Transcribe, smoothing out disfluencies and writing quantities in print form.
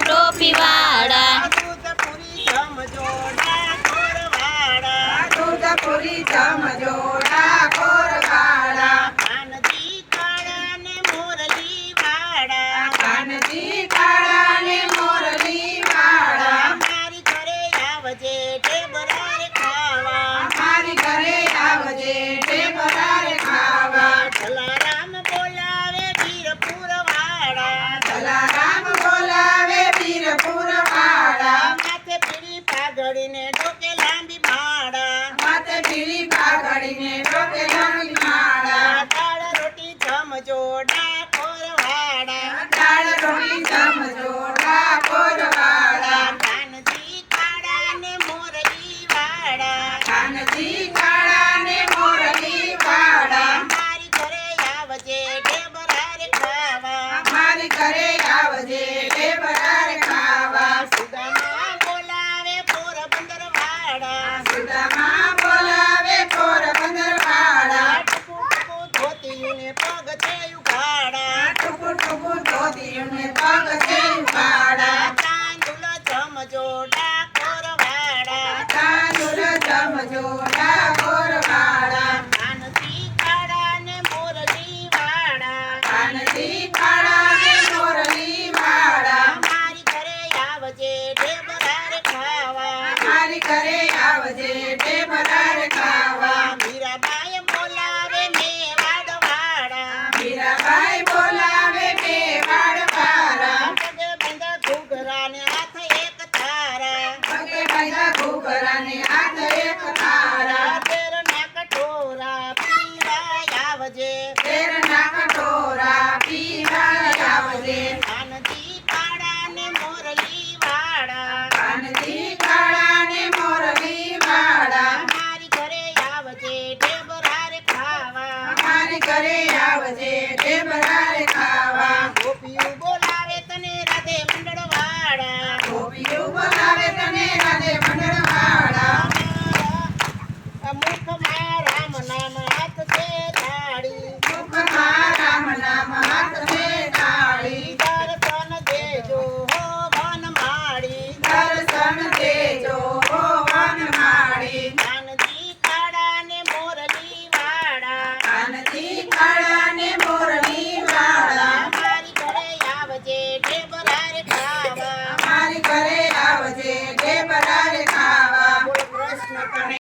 ટોપી વાળા દૂધપુરી જમજોડા કોરવાળા દૂધપુરી જમજોડા કોરવાળા કાનજી કાળા ને મોરલી વાળા કાનજી કાળા ને મોરલી વાળા મારી ઘરે આવજે ઢેબરા રે ખાવા મારી ઘરે આવજે ઢેબરા ખાવા જલારામ બોલાવે વીરપુર વાળા જલારામ બોલાવે વીરપુર વાળા માથે પીળી પાઘડીને ડોકે લાંબી માળા માથે પીળી પાઘડીને ડોકે લાંબી માળા દાળ રોટી જમજોડા કોરવાળા દાળ રોટી જમજોડા કોરવાળા કાનજી કાળા ને મોરલી વાળા કાનજી કાળા ને મોરલી વાળા મારી ઘરે આવજે ઢેબરા રે ખાવા મારી ઘરે આવજે ઢેબરા ખાવા સુદામા બોલાવે પોરબંદર વાળા સુદામા બોલાવે પોરબંદર વાળા ટપુ ટપુ ધોતિયુંને પગ છે ઉઘાડા ટુકુ ટુકુ ધોતિયુંને પગ છે ઉઘાડા તાંદુલ જમજોડા કોરવાળા તાંદુલ જમજોડા કોરવાળા કાનજી કાળા ને મોરલી વાળા કાનજી કાળા ને મોરલી વાળા મારી ઘરે આવજે ઢેબરા રે ખાવા મારી ઘરે આવજે ઢેબરા ખાવા મીરાબાઈ બોલાવે મેવાડ વાળા મીરાબાઈ બોલાવે મેવાડ વાળા પગે બંધ ઘૂઘરાને હાથ એક તારા પગે બાંધા ઘૂઘરાને હાથ એક તારા તેરના કટોરા પીવા આવજે તેરના કટોરા પીવા આવજે કાનજી કાળા ને મોરલી વાળા કાનજી કાળા ને મોરલી વાળા મારી ઘરે આવજે ઢેબરા રે ખાવા મારી ઘરે આવજે ઢેબરા ખાવા ગોપીઓ બોલાવે તને રાધે મંડળ વાળા ગોપીઓ બોલાવે તને રાધે મંડળ વાળા મુખમાં રામ નામ હાથ છે થાળી મુખમાં રામ નામ હાથ છે તાળી દર્શન દેજો હો વનમાળી દર્શન દેજો હો વનમાળી કાનજી કાળા ને મોરલી વાળા કાનજી કાળા ને મોરલી વાળા મારી ઘરે આવજે ઢેબરા રે ખાવા મારી ઘરે આવજે ઢેબરા ખાવા બોલ કૃષ્ણ કનૈયા